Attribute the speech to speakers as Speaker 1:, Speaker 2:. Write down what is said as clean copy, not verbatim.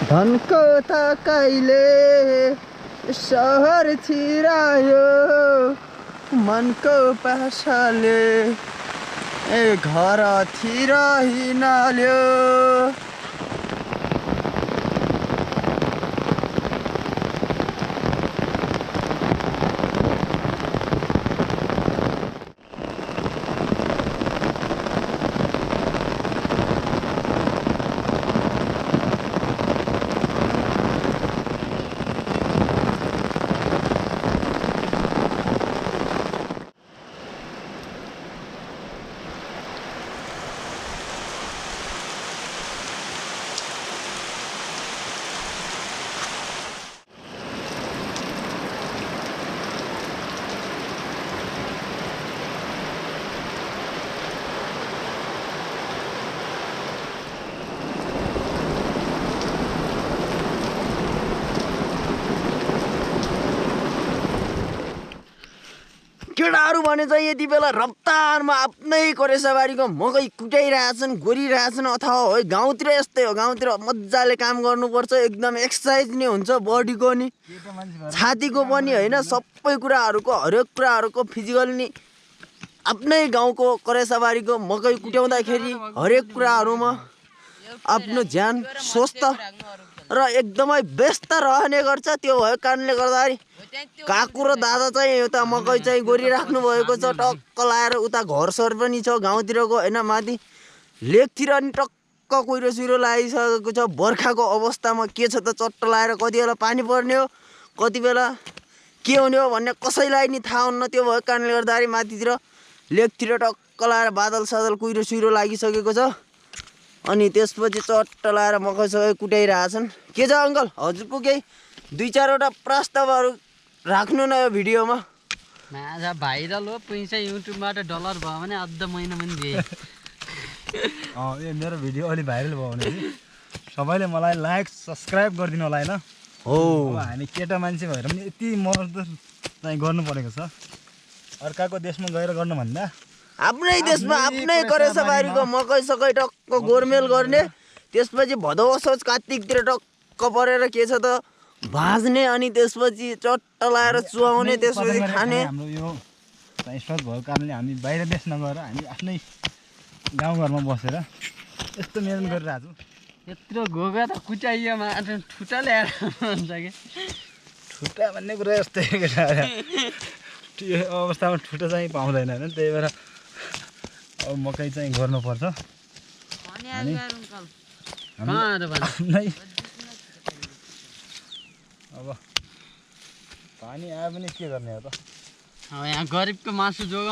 Speaker 1: धनको त कहिले सहर छिरायो मनको पासाले घर तिर हिँड्यो केटाहरू भने चाहिँ यति बेला रफ्तारमा आफ्नै करेसाबारीको मकै कुटाइरहेछन् गोरिरहेछन् अथवा है गाउँतिर यस्तै हो गाउँतिर मजाले काम गर्नुपर्छ एकदम एक्सर्साइज नि हुन्छ बडीको नि छातीको पनि होइन सबै कुराहरूको हरेक कुराहरूको फिजिकल नि आफ्नै गाउँको करेसाबारीको मकै कुट्याउँदाखेरि हरेक कुराहरूमा आफ्नो ज्यान स्वस्थ र एकदमै व्यस्त रहने गर्छ त्यो भएको कारणले गर्दाखेरि काकु र दादा चाहिँ यता मकै चाहिँ गोरिराख्नु भएको छ टक्क लाएर उता घरसर पनि छ गाउँतिरको होइन माथि लेकतिर नि टक्क कुहिरो सुइरो लागिसकेको छ बर्खाको अवस्थामा के छ त चट्ट लाएर कति बेला पानी पर्ने हो कति बेला के हुने हो भन्ने कसैलाई नि थाहा हुन्न त्यो भएको कारणले गर्दाखेरि माथितिर लेकतिर टक्क लाएर बादल सादल कुहिरो सुइरो लागिसकेको छ अनि त्यसपछि चट्ट लाएर मकै सबै कुटाइरहेछन् के छ अङ्कल हजुरको केही 2-4वटा प्रस्तावहरू राख्नु न यो भिडियोमा
Speaker 2: माझा भाइरल हो पैसा युट्युबबाट डलर भयो भने अझ महिना पनि दिए
Speaker 3: यो मेरो भिडियो अलि भाइरल भयो भने सबैले मलाई लाइक सब्स्क्राइब गरिदिनु होला हैन
Speaker 1: हो
Speaker 3: हामी केटा मान्छे भएर पनि यति मर्दर चाहिँ गर्नु परेको छ अर्काको देशमा गएर गर्नु भन्दा
Speaker 1: आफ्नै देशमा आफ्नै करेसाबारीको मकै सकै टक्क गोरमेल गर्ने त्यसपछि भदौ असोज कार्तिकतिर टक्क परेर के छ त भाज्ने अनि त्यसपछि चट्ट लाएर चुहाउने त्यसपछि खाने
Speaker 3: हाम्रो यो स्टक भएको कारणले हामी बाहिर देश नगएर हामी आफ्नै गाउँघरमा बसेर यस्तो मेहनत गरिरहेको छु
Speaker 2: यत्रो घोगा त कुचाइयो मात्र ठुटा ल्याएर हुन्छ कि
Speaker 3: ठुटा भन्ने कुरा यस्तै त्यो अवस्थामा ठुटा चाहिँ पाउँदैन हैन त्यही भएर अब मकै चाहिँ गर्नुपर्छ अब पानी आयो भने के गर्ने हो त
Speaker 2: यहाँ गरिबको मासु जोगाउँ